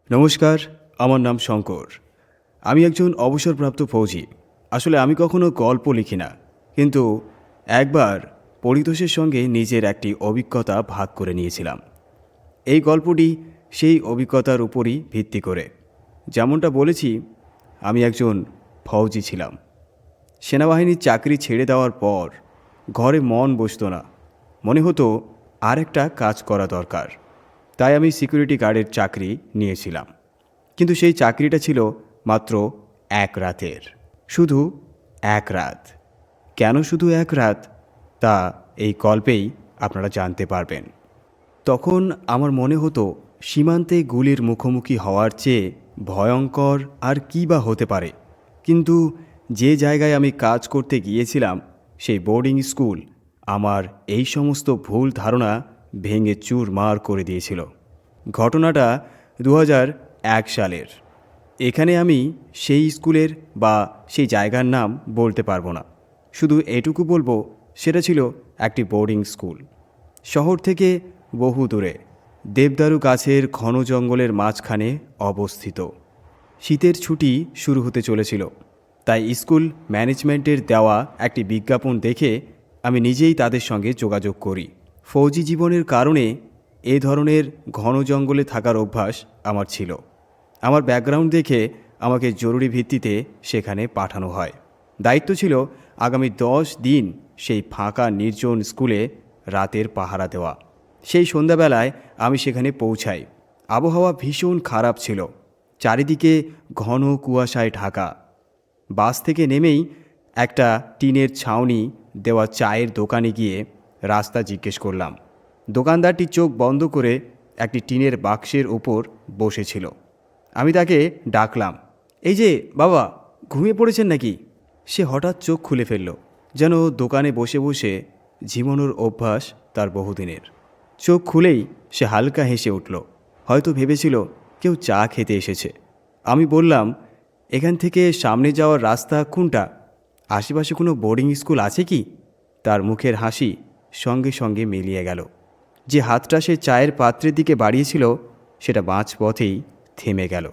নমস্কার, আমার নাম শঙ্কর। আমি একজন অবসরপ্রাপ্ত ফৌজি। আসলে আমি কখনো গল্প লিখি না, কিন্তু একবার পরিতোষের সঙ্গে নিজের একটি অভিজ্ঞতা ভাগ করে নিয়েছিলাম। এই গল্পটি সেই অভিজ্ঞতার উপরই ভিত্তি করে। যেমনটা বলেছি, আমি একজন ফৌজি ছিলাম। সেনাবাহিনীর চাকরি ছেড়ে দেওয়ার পর ঘরে মন বসতো না। মনে হতো আর একটা কাজ করা দরকার। তাই আমি সিকিউরিটি গার্ডের চাকরি নিয়েছিলাম। কিন্তু সেই চাকরিটা ছিল মাত্র এক রাতের। শুধু এক রাত। কেন শুধু এক রাত, তা এই গল্পেই আপনারা জানতে পারবেন। তখন আমার মনে হতো সীমান্তে গুলির মুখোমুখি হওয়ার চেয়ে ভয়ঙ্কর আর কী বা হতে পারে। কিন্তু যে জায়গায় আমি কাজ করতে গিয়েছিলাম, সেই বোর্ডিং স্কুল আমার এই সমস্ত ভুল ধারণা ভেঙে চুরমার করে দিয়েছিল। ঘটনাটা 2001 সালের। এখানে আমি সেই স্কুলের বা সেই জায়গার নাম বলতে পারবো না। শুধু এটুকু বলবো, সেটা ছিল একটি বোর্ডিং স্কুল। শহর থেকে বহু দূরে, দেবদারু গাছের ঘন জঙ্গলের মাঝখানে অবস্থিত। শীতের ছুটি শুরু হতে চলেছিল, তাই স্কুল ম্যানেজমেন্টের দেওয়া একটি বিজ্ঞাপন দেখে আমি নিজেই তাদের সঙ্গে যোগাযোগ করি। ফৌজি জীবনের কারণে এ ধরনের ঘন জঙ্গলে থাকার অভ্যাস আমার ছিল। আমার ব্যাকগ্রাউন্ড দেখে আমাকে জরুরি ভিত্তিতে সেখানে পাঠানো হয়। দায়িত্ব ছিল আগামী 10 দিন সেই ফাঁকা নির্জন স্কুলে রাতের পাহারা দেওয়া। সেই সন্ধ্যাবেলায় আমি সেখানে পৌঁছাই। আবহাওয়া ভীষণ খারাপ ছিল, চারিদিকে ঘন কুয়াশায় ঢাকা। বাস থেকে নেমেই একটা টিনের ছাউনি দেওয়া চায়ের দোকানে গিয়ে রাস্তা জিজ্ঞেস করলাম। দোকানদারটি চোখ বন্ধ করে একটি টিনের বাক্সের ওপর বসেছিল। আমি তাকে ডাকলাম, এই যে বাবা, ঘুমিয়ে পড়েছেন নাকি? সে হঠাৎ চোখ খুলে ফেলল, যেন দোকানে বসে বসে ঝিমানোর অভ্যাস তার বহুদিনের। চোখ খুলেই সে হালকা হেসে উঠল। হয়তো ভেবেছিল কেউ চা খেতে এসেছে। আমি বললাম, এখান থেকে সামনে যাওয়ার রাস্তা কোনটা? আশেপাশে কোনো বোর্ডিং স্কুল আছে কি? তার মুখের হাসি সঙ্গে সঙ্গে মিলিয়ে গেল। যে হাতটা সে চায়ের পাত্রের দিকে বাড়িয়েছিল, সেটা মাঝপথেই থেমে গেল।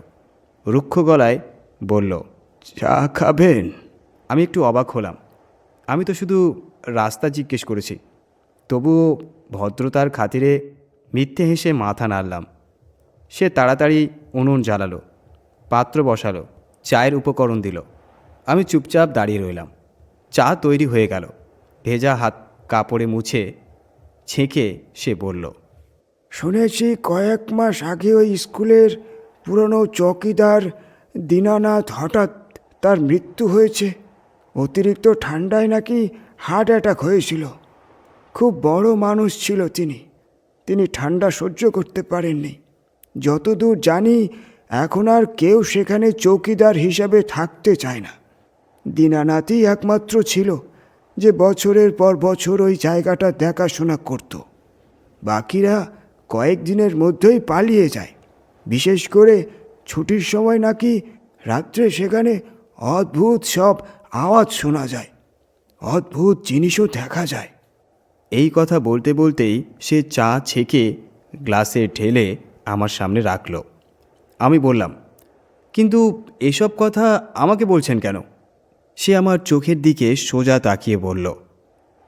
রুক্ষ গলায় বলল, চা খাবেন? আমি একটু অবাক হলাম। আমি তো শুধু রাস্তা জিজ্ঞেস করেছি। তবুও ভদ্রতার খাতিরে মিথ্যে হেসে মাথা নাড়লাম। সে তাড়াতাড়ি উনুন জ্বালালো, পাত্র বসালো, চায়ের উপকরণ দিল। আমি চুপচাপ দাঁড়িয়ে রইলাম। চা তৈরি হয়ে গেল। ভেজা হাত কাপড়ে মুছে ছেঁকে সে বলল, শুনেছি কয়েক মাস আগে ওই স্কুলের পুরনো চৌকিদার দীনানাথ হঠাৎ তার মৃত্যু হয়েছে। অতিরিক্ত ঠান্ডায় নাকি হার্ট অ্যাটাক হয়েছিল। খুব বড় মানুষ ছিল তিনি ঠান্ডা সহ্য করতে পারেননি। যতদূর জানি এখন আর কেউ সেখানে চৌকিদার হিসাবে থাকতে চায় না। দীনানাথই একমাত্র ছিল যে বছরের পর বছর ওই জায়গাটা দেখাশোনা করত। বাকিরা কয়েকদিনের মধ্যেই পালিয়ে যায়। বিশেষ করে ছুটির সময় নাকি রাত্রে সেখানে অদ্ভুত সব আওয়াজ শোনা যায়, অদ্ভুত জিনিসও দেখা যায়। এই কথা বলতে বলতেই সে চা ছেঁকে গ্লাসে ঢেলে আমার সামনে রাখল। আমি বললাম, কিন্তু এসব কথা আমাকে বলছেন কেন? সে আমার চোখের দিকে সোজা তাকিয়ে বলল,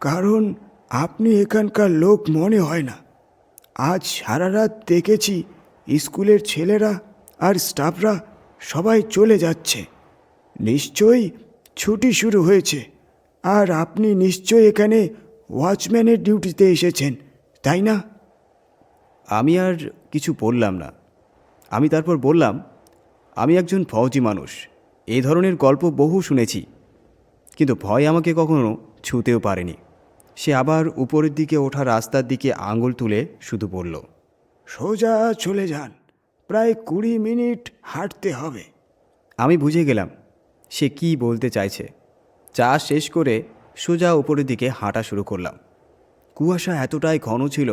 কারণ আপনি এখানকার লোক মনে হয় না। আজ সারা রাত দেখেছি স্কুলের ছেলেরা আর স্টাফরা সবাই চলে যাচ্ছে। নিশ্চয়ই ছুটি শুরু হয়েছে, আর আপনি নিশ্চয়ই এখানে ওয়াচম্যানের ডিউটিতে এসেছেন, তাই না? আমি আর কিছু বললাম না। আমি তারপর বললাম, আমি একজন ফৌজি মানুষ। এই ধরনের গল্প বহু শুনেছি, কিন্তু ভয় আমাকে কখনো ছুঁতেও পারেনি। সে আবার উপরের দিকে ওঠা রাস্তার দিকে আঙুল তুলে শুধু বলল, সোজা চলে যান, প্রায় 20 মিনিট হাঁটতে হবে। আমি বুঝে গেলাম সে কি বলতে চাইছে। চা শেষ করে সোজা উপরের দিকে হাঁটা শুরু করলাম। কুয়াশা এতটাই ঘন ছিল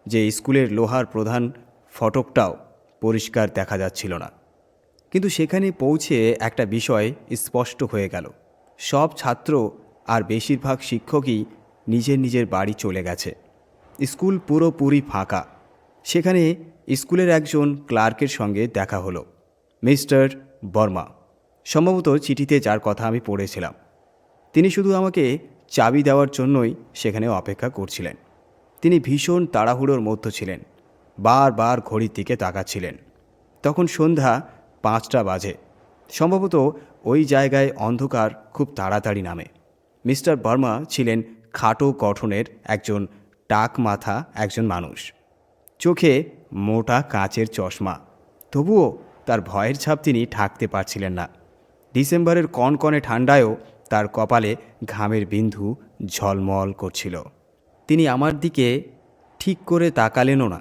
যে স্কুলের লোহার প্রধান ফটকটাও পরিষ্কার দেখা যাচ্ছিল না। কিন্তু সেখানে পৌঁছে একটা বিষয় স্পষ্ট হয়ে গেল। সব ছাত্র আর বেশিরভাগ শিক্ষকই নিজের নিজের বাড়ি চলে গেছে। স্কুল পুরোপুরি ফাঁকা। সেখানে স্কুলের একজন ক্লার্কের সঙ্গে দেখা হলো, মিস্টার বর্মা। সম্ভবত চিঠিতে যার কথা আমি পড়েছিলাম। তিনি শুধু আমাকে চাবি দেওয়ার জন্যই সেখানে অপেক্ষা করছিলেন। তিনি ভীষণ তাড়াহুড়োর মধ্যে ছিলেন, বারবার ঘড়ির দিকে তাকাচ্ছিলেন। তখন সন্ধ্যা 5টা বাজে। সম্ভবত ওই জায়গায় অন্ধকার খুব তাড়াতাড়ি নামে। মিস্টার বর্মা ছিলেন খাটো গঠনের একজন টাক মাথা একজন মানুষ, চোখে মোটা কাচের চশমা। তবুও তার ভয়ের ছাপ তিনি ঢাকতে পারছিলেন না। ডিসেম্বরের কনকনে ঠান্ডায়ও তার কপালে ঘামের বিন্দু ঝলমল করছিল। তিনি আমার দিকে ঠিক করে তাকালেনও না।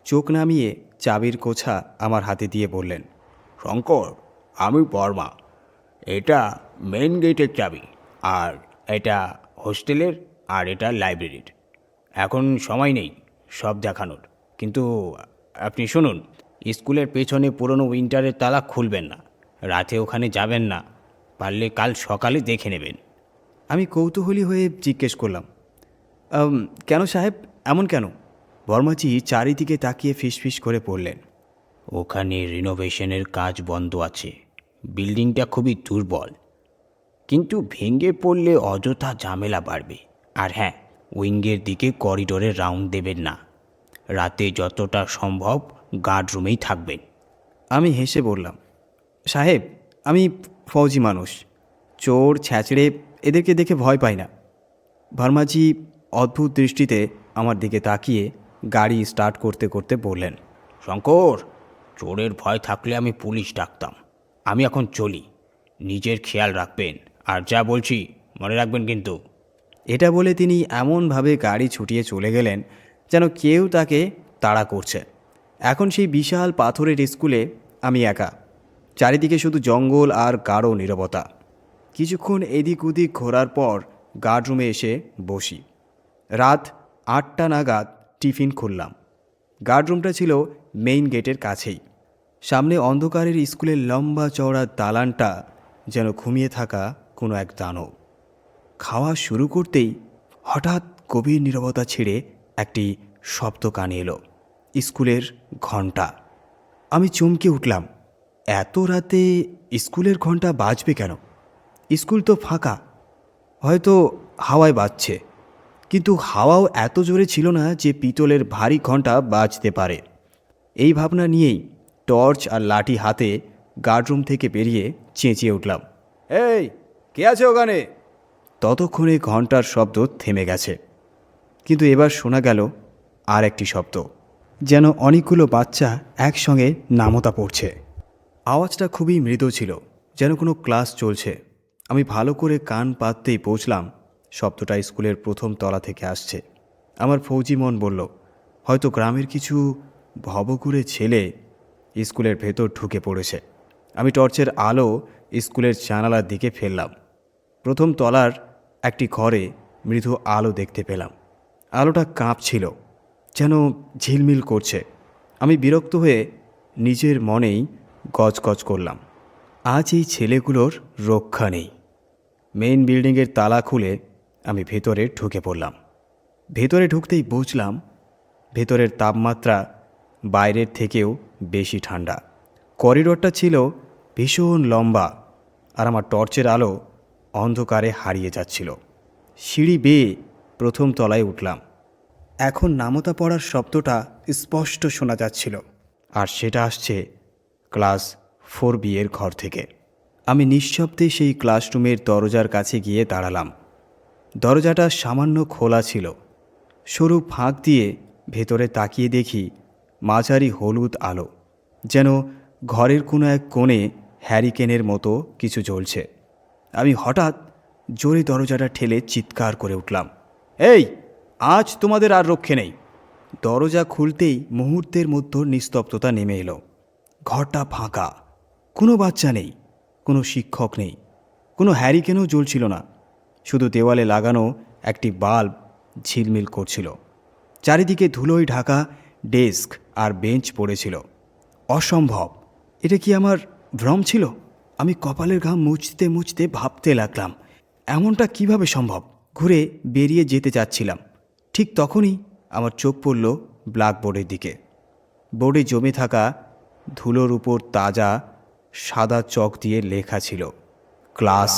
চোখ নামিয়ে চাবির গোছা আমার হাতে দিয়ে বললেন, শঙ্কর, আমি বর্মা। এটা মেন গেটের চাবি, আর এটা হোস্টেলের, আর এটা লাইব্রেরির। এখন সময় নেই সব দেখানোর, কিন্তু আপনি শুনুন, স্কুলের পেছনে পুরনো উইন্টারের তালা খুলবেন না, রাতে ওখানে যাবেন না, পারলে কাল সকালে দেখে নেবেন। আমি কৌতূহলী হয়ে জিজ্ঞেস করলাম, কেন সাহেব, এমন কেন? বর্মাজি চারিদিকে তাকিয়ে ফিসফিস করে পড়লেন, ওখানে রিনোভেশনের কাজ বন্ধ আছে। বিল্ডিংটা খুবই দুর্বল, কিন্তু ভেঙে পড়লে অযথা ঝামেলা বাড়বে। আর হ্যাঁ, উইঙ্গের দিকে করিডোরে রাউন্ড দেবেন না। রাতে যতটা সম্ভব গার্ড রুমেই থাকবেন। আমি হেসে বললাম, সাহেব, আমি ফৌজি মানুষ, চোর ছ্যাঁচড়ে এদেরকে দেখে ভয় পাই না। ভার্মাজি অদ্ভুত দৃষ্টিতে আমার দিকে তাকিয়ে গাড়ি স্টার্ট করতে করতে বললেন, শঙ্কর, চোরের ভয় থাকলে আমি পুলিশ ডাকতাম। আমি এখন চলি, নিজের খেয়াল রাখবেন, আর যা বলছি মনে রাখবেন কিন্তু। এটা বলে তিনি এমনভাবে গাড়ি ছুটিয়ে চলে গেলেন যেন কেউ তাকে তাড়া করছে। এখন সেই বিশাল পাথরের স্কুলে আমি একা। চারিদিকে শুধু জঙ্গল আর গাঢ় নীরবতা। কিছুক্ষণ এদিক ওদিক ঘোরার পর গার্ডরুমে এসে বসি। রাত 8টা নাগাদ টিফিন খুললাম। গার্ডরুমটা ছিল মেইন গেটের কাছেই। সামনে অন্ধকারের স্কুলের লম্বা চওড়া দালানটা যেন ঘুমিয়ে থাকা কোনো এক দানব। খাওয়া শুরু করতেই হঠাৎ গভীর নীরবতা ছেড়ে একটি শব্দ কানে এলো, স্কুলের ঘণ্টা। আমি চমকে উঠলাম। এত রাতে স্কুলের ঘণ্টা বাজবে কেন? স্কুল তো ফাঁকা, হয়তো হাওয়ায় বাজছে। কিন্তু হাওয়াও এত জোরে ছিল না যে পিতলের ভারী ঘণ্টা বাজতে পারে। এই ভাবনা নিয়েই টর্চ আর লাঠি হাতে গার্ডরুম থেকে বেরিয়ে চেঁচিয়ে উঠলাম, এই, কে আছে ওখানে? ততক্ষণে ঘণ্টার শব্দ থেমে গেছে, কিন্তু এবার শোনা গেল আর একটি শব্দ, যেন অনেকগুলো বাচ্চা একসঙ্গে নামতা পড়ছে। আওয়াজটা খুবই মৃদু ছিল, যেন কোনো ক্লাস চলছে। আমি ভালো করে কান পাততেই পৌঁছলাম শব্দটা স্কুলের প্রথম তলা থেকে আসছে। আমার ফৌজি মন বলল, হয়তো গ্রামের কিছু ভবঘুরে ছেলে স্কুলের ভেতর ঢুকে পড়েছে। আমি টর্চের আলো স্কুলের জানালার দিকে ফেললাম। প্রথম তলার একটি ঘরে মৃদু আলো দেখতে পেলাম। আলোটা কাঁপছিল, যেন ঝিলমিল করছে। আমি বিরক্ত হয়ে নিজের মনেই গজগজ করলাম, আজ এই ছেলেগুলোর রক্ষা নেই। মেইন বিল্ডিংয়ের তালা খুলে আমি ভেতরে ঢুকে পড়লাম। ভেতরে ঢুকতেই বুঝলাম ভেতরের তাপমাত্রা বাইরের থেকেও বেশি ঠান্ডা। করিডোরটা ছিল ভীষণ লম্বা, আর আমার টর্চের আলো অন্ধকারে হারিয়ে যাচ্ছিল। সিঁড়ি বেয়ে প্রথম তলায় উঠলাম। এখন নামতা পড়ার শব্দটা স্পষ্ট শোনা যাচ্ছিল, আর সেটা আসছে ক্লাস 4B এর ঘর থেকে। আমি নিঃশব্দে সেই ক্লাসরুমের দরজার কাছে গিয়ে দাঁড়ালাম। দরজাটা সামান্য খোলা ছিল। সরু ফাঁক দিয়ে ভেতরে তাকিয়ে দেখি মাঝারি হলুদ আলো, যেন ঘরের কোনো এক কোণে হ্যারিকেনের মতো কিছু জ্বলছে। আমি হঠাৎ জোরে দরজাটা ঠেলে চিৎকার করে উঠলাম, এই, আজ তোমাদের আর রক্ষে নেই। দরজা খুলতেই মুহূর্তের মধ্যে নিস্তব্ধতা নেমে এলো। ঘরটা ফাঁকা, কোনো বাচ্চা নেই, কোনো শিক্ষক নেই, কোনো হ্যারিকেনও জ্বলছিল না। শুধু দেওয়ালে লাগানো একটি বাল্ব ঝিলমিল করছিল। চারিদিকে ধুলোয় ঢাকা ডেস্ক আর বেঞ্চ পড়েছিল। অসম্ভব, এটা কি আমার ভ্রম ছিল? আমি কপালের ঘাম মুছতে মুছতে ভাবতে লাগলাম, এমনটা কিভাবে সম্ভব? ঘুরে বেরিয়ে যেতে যাচ্ছিলাম, ঠিক তখনই আমার চোখ পড়ল ব্ল্যাকবোর্ডের দিকে। বোর্ডে জমে থাকা ধুলোর উপর তাজা সাদা চক দিয়ে লেখা ছিল, ক্লাস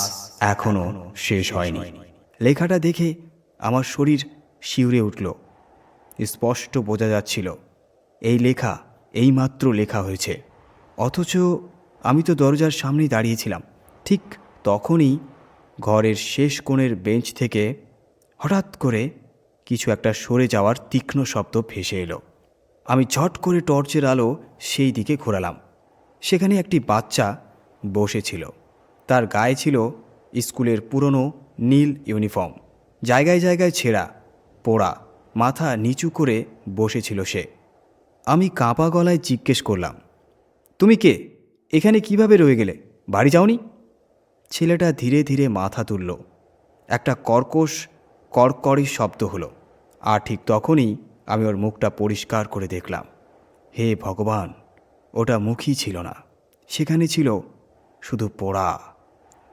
এখনও শেষ হয়নি। লেখাটা দেখে আমার শরীর শিউরে উঠল। স্পষ্ট বোঝা যাচ্ছিল এই লেখা এইমাত্র লেখা হয়েছে। অথচ আমি তো দরজার সামনেই দাঁড়িয়েছিলাম। ঠিক তখনই ঘরের শেষ কোণের বেঞ্চ থেকে হঠাৎ করে কিছু একটা সরে যাওয়ার তীক্ষ্ণ শব্দ ভেসে এলো। আমি ঝট করে টর্চের আলো সেই দিকে ঘোরালাম। সেখানে একটি বাচ্চা বসেছিল। তার গায়ে ছিল স্কুলের পুরনো নীল ইউনিফর্ম, জায়গায় জায়গায় ছেঁড়া, পোড়া, মাথা নিচু করে বসেছিল সে। আমি কাঁপা গলায় জিজ্ঞেস করলাম, তুমি কে? এখানে কিভাবে রয়ে গেলে? বাড়ি যাওনি? ছেলেটা ধীরে ধীরে মাথা তুলল। একটা কর্কশ কড়কড়ি শব্দ হলো, আর ঠিক তখনই আমি ওর মুখটা পরিষ্কার করে দেখলাম। হে ভগবান, ওটা মুখই ছিল না, সেখানে ছিল শুধু পোড়া,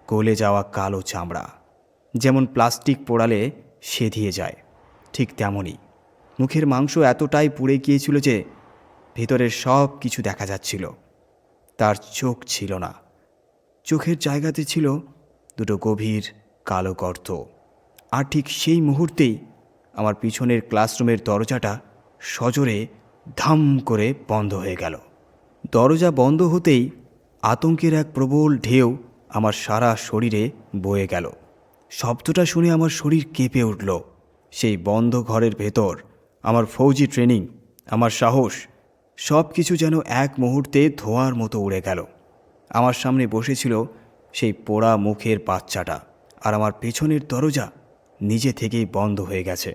গলে যাওয়া কালো চামড়া। যেমন প্লাস্টিক পোড়ালে সেধিয়ে যায়, ঠিক তেমনই মুখের মাংস এতটাই পুড়ে গিয়েছিল যে ভেতরের সব কিছু দেখা যাচ্ছিল। তার চোখ ছিল না, চোখের জায়গাতে ছিল দুটো গভীর কালো গর্ত। আর ঠিক সেই মুহূর্তেই আমার পিছনের ক্লাসরুমের দরজাটা সজোরে ধাম করে বন্ধ হয়ে গেল। দরজা বন্ধ হতেই আতঙ্কের এক প্রবল ঢেউ আমার সারা শরীরে বয়ে গেল। শব্দটা শুনে আমার শরীর কেঁপে উঠল। সেই বন্ধ ঘরের ভেতর আমার ফৌজি ট্রেনিং, আমার সাহস, সব কিছু যেন এক মুহূর্তে ধোঁয়ার মতো উড়ে গেল। আমার সামনে বসেছিল সেই পোড়া মুখের বাচ্চাটা, আর আমার পেছনের দরজা নিজে থেকেই বন্ধ হয়ে গেছে।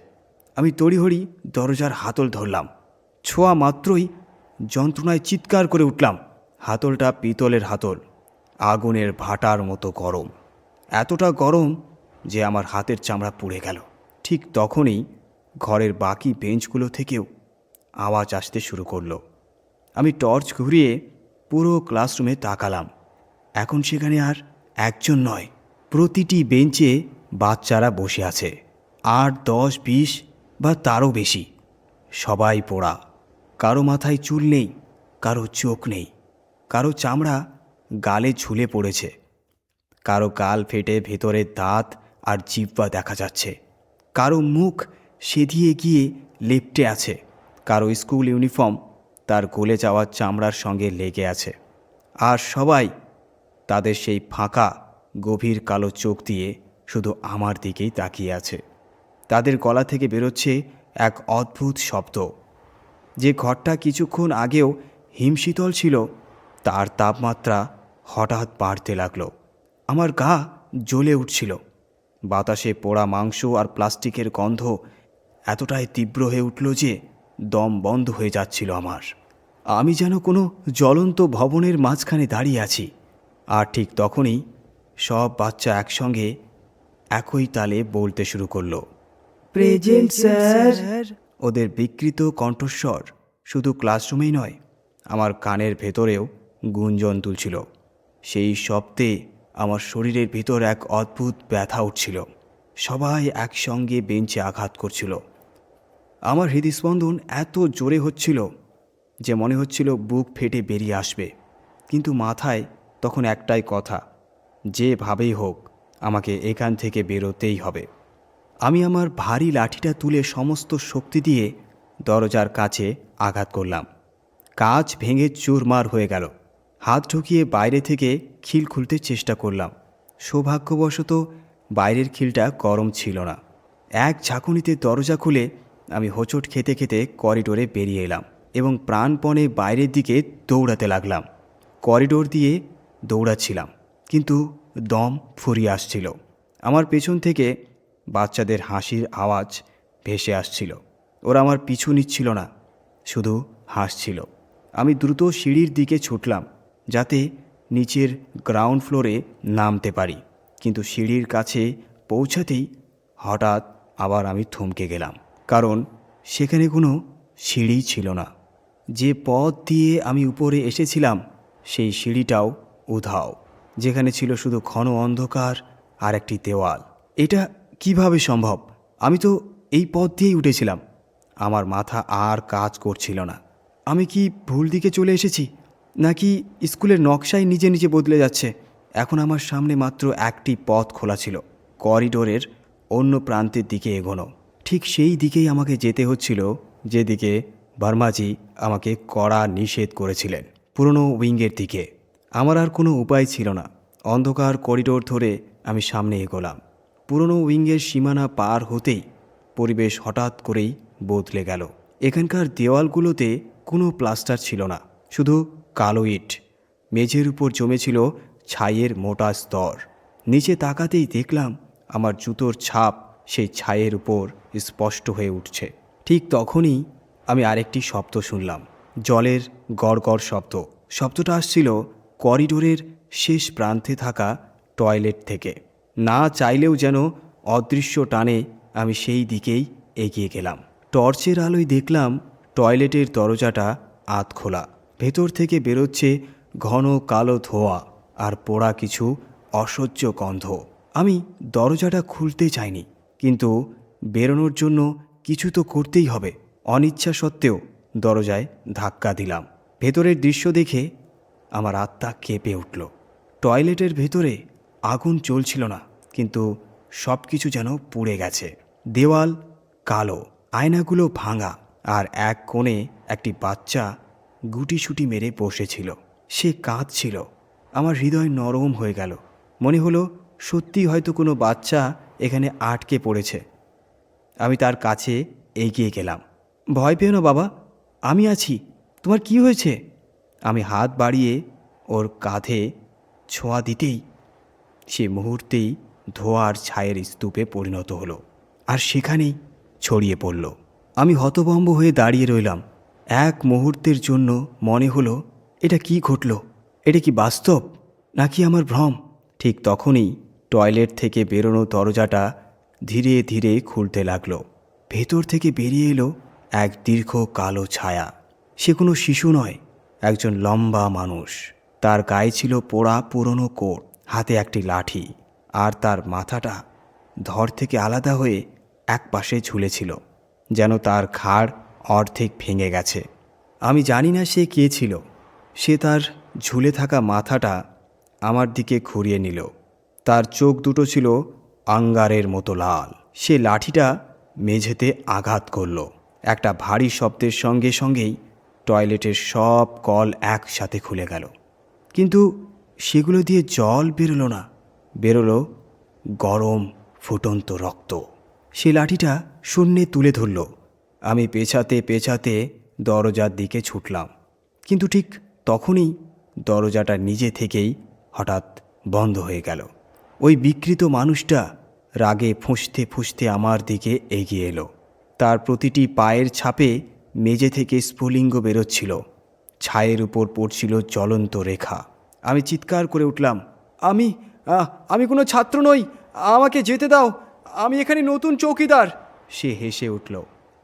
আমি তড়িঘড়ি দরজার হাতল ধরলাম। ছোঁয়া মাত্রই যন্ত্রণায় চিৎকার করে উঠলাম। হাতলটা পিতলের হাতল, আগুনের ভাটার মতো গরম, এতটা গরম যে আমার হাতের চামড়া পুড়ে গেল। ঠিক তখনই ঘরের বাকি বেঞ্চগুলো থেকেও আওয়াজ আসতে শুরু করলো। আমি টর্চ ঘুরিয়ে পুরো ক্লাসরুমে তাকালাম। এখন সেখানে আর একজন নয়, প্রতিটি বেঞ্চে বাচ্চারা বসে আছে, 8, 10, 20 বা তারও বেশি। সবাই পোড়া, কারো মাথায় চুল নেই, কারো চোখ নেই, কারো চামড়া গালে ঝুলে পড়েছে, কারো গাল ফেটে ভেতরে দাঁত আর জিহ্বা দেখা যাচ্ছে, কারো মুখ সেধিয়ে গিয়ে লেপ্টে আছে, কারো স্কুল ইউনিফর্ম তার গলে যাওয়া চামড়ার সঙ্গে লেগে আছে। আর সবাই তাদের সেই ফাঁকা গভীর কালো চোখ দিয়ে শুধু আমার দিকেই তাকিয়ে আছে। তাদের গলা থেকে বেরোচ্ছে এক অদ্ভুত শব্দ। যে ঘরটা কিছুক্ষণ আগেও হিমশীতল ছিল, তার তাপমাত্রা হঠাৎ বাড়তে লাগলো। আমার গা জ্বলে উঠছিল। বাতাসে পোড়া মাংস আর প্লাস্টিকের গন্ধ এতটাই তীব্র হয়ে উঠল যে দম বন্ধ হয়ে যাচ্ছিল আমার। আমি যেন কোনো জ্বলন্ত ভবনের মাঝখানে দাঁড়িয়ে আছি। আর ঠিক তখনই সব বাচ্চা একসঙ্গে একই তালে বলতে শুরু করলো, প্রেজেন্ট স্যার। ওদের বিকৃত কণ্ঠস্বর শুধু ক্লাসরুমেই নয়, আমার কানের ভেতরেও গুঞ্জন তুলছিল। সেই শব্দে আমার শরীরের ভিতর এক অদ্ভুত ব্যথা উঠছিল। সবাই একসঙ্গে বেঞ্চে আঘাত করছিল। আমার হৃদস্পন্দন এত জোরে হচ্ছিল যে মনে হচ্ছিল বুক ফেটে বেরিয়ে আসবে। কিন্তু মাথায় তখন একটাই কথা, যেভাবেই হোক আমাকে এখান থেকে বেরোতেই হবে। আমি আমার ভারী লাঠিটা তুলে সমস্ত শক্তি দিয়ে দরজার কাছে আঘাত করলাম। কাঁচ ভেঙে চুরমার হয়ে গেল। হাত ঢুকিয়ে বাইরে থেকে খিল খুলতে চেষ্টা করলাম। সৌভাগ্যবশত বাইরের খিলটা গরম ছিল না। এক ঝাঁকুনিতে দরজা খুলে আমি হোঁচট খেতে খেতে করিডোরে বেরিয়ে এলাম এবং প্রাণপণে বাইরের দিকে দৌড়াতে লাগলাম। করিডোর দিয়ে দৌড়াচ্ছিলাম, কিন্তু দম ফুরিয়ে আসছিল। আমার পেছন থেকে বাচ্চাদের হাসির আওয়াজ ভেসে আসছিল। ওরা আমার পিছু নিচ্ছিল না, শুধু হাসছিল। আমি দ্রুত সিঁড়ির দিকে ছুটলাম যাতে নিচের গ্রাউন্ড ফ্লোরে নামতে পারি, কিন্তু সিঁড়ির কাছে পৌঁছাতেই হঠাৎ আবার আমি থমকে গেলাম, কারণ সেখানে কোনো সিঁড়ি ছিল না। যে পথ দিয়ে আমি উপরে এসেছিলাম সেই সিঁড়িটাও উধাও। যেখানে ছিল শুধু ঘন অন্ধকার আর একটি দেওয়াল। এটা কিভাবে সম্ভব? আমি তো এই পথ দিয়েই উঠেছিলাম। আমার মাথা আর কাজ করছিল না। আমি কি ভুল দিকে চলে এসেছি, নাকি স্কুলের নকশাই নিজে নিজে বদলে যাচ্ছে? এখন আমার সামনে মাত্র একটি পথ খোলা ছিল, করিডোরের অন্য প্রান্তের দিকে এগোনো। ঠিক সেই দিকেই আমাকে যেতে হচ্ছিল যেদিকে বর্মাজি আমাকে কড়া নিষেধ করেছিলেন, পুরনো উইংয়ের দিকে। আমার আর কোনো উপায় ছিল না। অন্ধকার করিডোর ধরে আমি সামনে এগোলাম। পুরনো উইংয়ের সীমানা পার হতেই পরিবেশ হঠাৎ করেই বদলে গেল। এখানকার দেওয়ালগুলোতে কোনো প্লাস্টার ছিল না, শুধু কালো ইট। মেঝের উপর জমেছিল ছাইয়ের মোটা স্তর। নিচে তাকাতেই দেখলাম আমার জুতোর ছাপ সেই ছাইয়ের উপর স্পষ্ট হয়ে উঠছে। ঠিক তখনই আমি আরেকটি শব্দ শুনলাম, জলের গড়গড় শব্দ। শব্দটা আসছিল করিডোরের শেষ প্রান্তে থাকা টয়লেট থেকে। না চাইলেও যেন অদৃশ্য টানে আমি সেই দিকেই এগিয়ে গেলাম। টর্চের আলোয় দেখলাম টয়লেটের দরজাটা আধ খোলা। ভেতর থেকে বেরোচ্ছে ঘন কালো ধোঁয়া আর পোড়া কিছু অসহ্য গন্ধ। আমি দরজাটা খুলতে চাইনি, কিন্তু বেরোনোর জন্য কিছু তো করতেই হবে। অনিচ্ছা সত্ত্বেও দরজায় ধাক্কা দিলাম। ভেতরের দৃশ্য দেখে আমার আত্মা কেঁপে উঠল। টয়লেটের ভেতরে আগুন জ্বলছিল না, কিন্তু সব কিছু যেন পুড়ে গেছে। দেওয়াল কালো, আয়নাগুলো ভাঙা, আর এক কোণে একটি বাচ্চা গুটিসুটি মেরে বসেছিল। সে কাঁদছিল। আমার হৃদয় নরম হয়ে গেল। মনে হলো সত্যি হয়তো কোনো বাচ্চা এখানে আটকে পড়েছে। আমি তার কাছে এগিয়ে গেলাম। ভয় পেও না বাবা, আমি আছি। তোমার কি হয়েছে? আমি হাত বাড়িয়ে ওর কাঁধে ছোঁয়া দিতেই সে মুহূর্তেই ধোঁয়ার ছায়ের স্তূপে পরিণত হলো, আর সেখানেই ছড়িয়ে পড়ল। আমি হতভম্ব হয়ে দাঁড়িয়ে রইলাম। এক মুহূর্তের জন্য মনে হলো, এটা কি ঘটল? এটা কি বাস্তব নাকি আমার ভ্রম? ঠিক তখনই টয়লেট থেকে বেরোনো দরজাটা ধীরে ধীরে খুলতে লাগলো। ভেতর থেকে বেরিয়ে এলো এক দীর্ঘ কালো ছায়া। সে কোনো শিশু নয়, একজন লম্বা মানুষ। তার গায়ে ছিল পোড়া পুরনো কোট, হাতে একটি লাঠি, আর তার মাথাটা ধড় থেকে আলাদা হয়ে এক পাশে ঝুলেছিল, যেন তার ঘাড় অর্ধেক ভেঙে গেছে। আমি জানি না সে কে ছিল। সে তার ঝুলে থাকা মাথাটা আমার দিকে ঘুরিয়ে নিল। তার চোখ দুটো ছিল আঙ্গারের মতো লাল। সে লাঠিটা মেঝেতে আঘাত করল। একটা ভারী শব্দের সঙ্গে সঙ্গেই টয়লেটের সব কল একসাথে খুলে গেল, কিন্তু সেগুলো দিয়ে জল বেরোলো না, বেরোলো গরম ফুটন্ত রক্ত। সে লাঠিটা শূন্যে তুলে ধরল। আমি পেছাতে পেছাতে দরজার দিকে ছুটলাম, কিন্তু ঠিক তখনই দরজাটা নিজে থেকেই হঠাৎ বন্ধ হয়ে গেল। ওই বিকৃত মানুষটা রাগে ফুঁসতে ফুঁসতে আমার দিকে এগিয়ে এলো। তার প্রতিটি পায়ের ছাপে মেঝে থেকে স্ফুলিঙ্গ বেরোচ্ছিল। ছায়ের উপর পড়ছিল জ্বলন্ত রেখা। আমি চিৎকার করে উঠলাম, আমি কোনো ছাত্র নই, আমাকে যেতে দাও, আমি এখানে নতুন চৌকিদার। সে হেসে উঠল,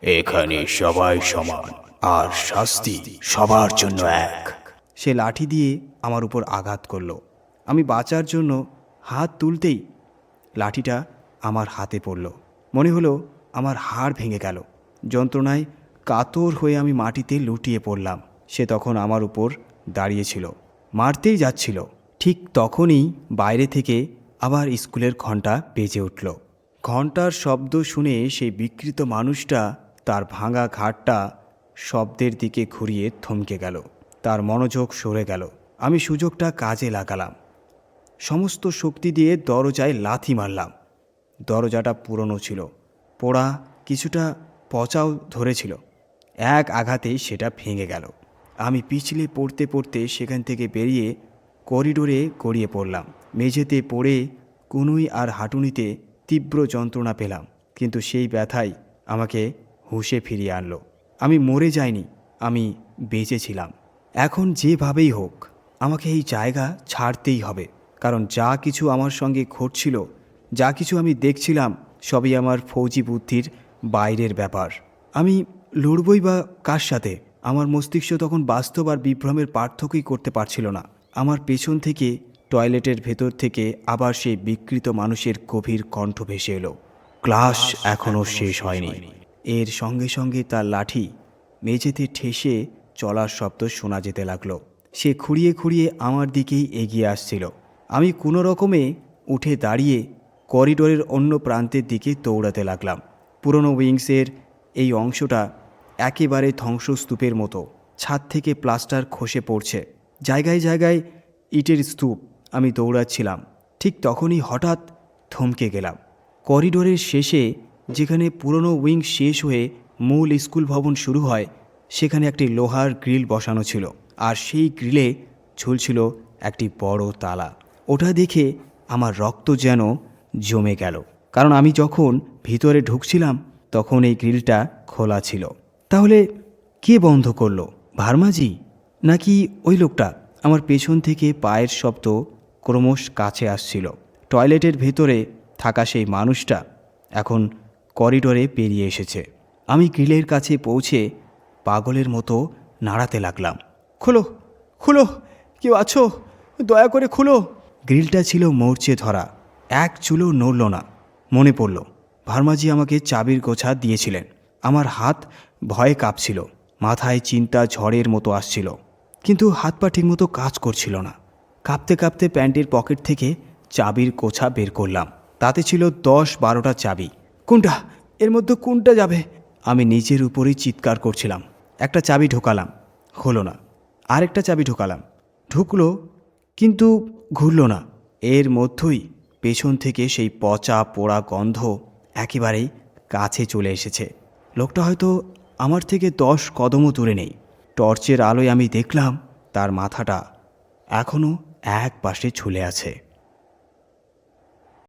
এখানে সবাই সমান, আর শাস্তি সবার জন্য এক। সে লাঠি দিয়ে আমার উপর আঘাত করল। আমি বাঁচার জন্য হাত তুলতেই লাঠিটা আমার হাতে পড়ল। মনে হলো আমার হাড় ভেঙে গেল। যন্ত্রণায় কাতর হয়ে আমি মাটিতে লুটিয়ে পড়লাম। সে তখন আমার উপর দাঁড়িয়েছিল, মারতেই যাচ্ছিল। ঠিক তখনই বাইরে থেকে আবার স্কুলের ঘণ্টা বেজে উঠল। ঘণ্টার শব্দ শুনে সেই বিকৃত মানুষটা তার ভাঙা ঘাড়টা শব্দের দিকে ঘুরিয়ে থমকে গেল। তার মনোযোগ সরে গেল। আমি সুযোগটা কাজে লাগালাম। সমস্ত শক্তি দিয়ে দরজায় লাথি মারলাম। দরজাটা পুরনো ছিল, পোড়া, কিছুটা পচাও ধরেছিল। এক আঘাতেই সেটা ভেঙে গেল। আমি পিছলে পড়তে পড়তে সেখান থেকে বেরিয়ে করিডোরে গড়িয়ে পড়লাম। মেঝেতে পড়ে কনুই আর হাঁটুনিতে তীব্র যন্ত্রণা পেলাম, কিন্তু সেই ব্যথাই আমাকে হুঁশে ফিরিয়ে আনলো। আমি মরে যাইনি, আমি বেঁচেছিলাম। এখন যেভাবেই হোক আমাকে এই জায়গা ছাড়তেই হবে, কারণ যা কিছু আমার সঙ্গে ঘটছিল, যা কিছু আমি দেখছিলাম, সবই আমার ফৌজি বুদ্ধির বাইরের ব্যাপার। আমি লড়বই বা কার সাথে? আমার মস্তিষ্ক তখন বাস্তব আর বিভ্রমের পার্থক্যই করতে পারছিল না। আমার পেছন থেকে টয়লেটের ভেতর থেকে আবার সেই বিকৃত মানুষের গভীর কণ্ঠ ভেসে এলো, ক্লাস এখনও শেষ হয়নি। এর সঙ্গে সঙ্গে তার লাঠি মেঝেতে ঠেসে চলার শব্দ শোনা যেতে লাগলো। সে খুঁড়িয়ে খুঁড়িয়ে আমার দিকেই এগিয়ে আসছিল। আমি কোনো রকমে উঠে দাঁড়িয়ে করিডোরের অন্য প্রান্তের দিকে দৌড়াতে লাগলাম। পুরনো উইংসের এই অংশটা একেবারে ধ্বংসস্তূপের মতো। ছাদ থেকে প্লাস্টার খসে পড়ছে, জায়গায় জায়গায় ইটের স্তূপ। আমি দৌড়াচ্ছিলাম, ঠিক তখনই হঠাৎ থমকে গেলাম। করিডোরের শেষে, যেখানে পুরনো উইং শেষ হয়ে মূল স্কুল ভবন শুরু হয়, সেখানে একটি লোহার গ্রিল বসানো ছিল, আর সেই গ্রিলে ঝুলছিল একটি বড় তালা। ওটা দেখে আমার রক্ত যেন জমে গেল, কারণ আমি যখন ভিতরে ঢুকছিলাম তখন এই গ্রিলটা খোলা ছিল। তাহলে কে বন্ধ করলো? ভার্মাজি নাকি ওই লোকটা? আমার পেছন থেকে পায়ের শব্দ ক্রমশ কাছে আসছিল। টয়লেটের ভেতরে থাকা সেই মানুষটা এখন করিডোরে পেরিয়ে এসেছে। আমি গ্রিলের কাছে পৌঁছে পাগলের মতো নাড়াতে লাগলাম। খোলো, খুলো, কেউ আছো? দয়া করে খুলো। গ্রিলটা ছিল মরচে ধরা, এক চুলও নড়ল না। মনে পড়ল ভার্মাজি আমাকে চাবির গোছা দিয়েছিলেন। আমার হাত ভয়ে কাঁপছিল, মাথায় চিন্তা ঝড়ের মতো আসছিল, কিন্তু হাত পা ঠিকমতো কাজ করছিল না। কাঁপতে কাঁপতে প্যান্টের পকেট থেকে চাবির গোছা বের করলাম। তাতে ছিল 10-12টা চাবি। কোনটা? এর মধ্যে কোনটা যাবে? আমি নিজের উপরেই চিৎকার করছিলাম। একটা চাবি ঢোকালাম, হলো না। আরেকটা চাবি ঢোকালাম, ঢুকলো, কিন্তু ঘুরল না। এর মধ্যেই পেছন থেকে সেই পচা পোড়া গন্ধ একেবারেই কাছে চলে এসেছে। লোকটা হয়তো আমার থেকে 10 কদমও দূরে নেই। টর্চের আলোয় আমি দেখলাম তার মাথাটা এখনও এক পাশে ঝুলে আছে।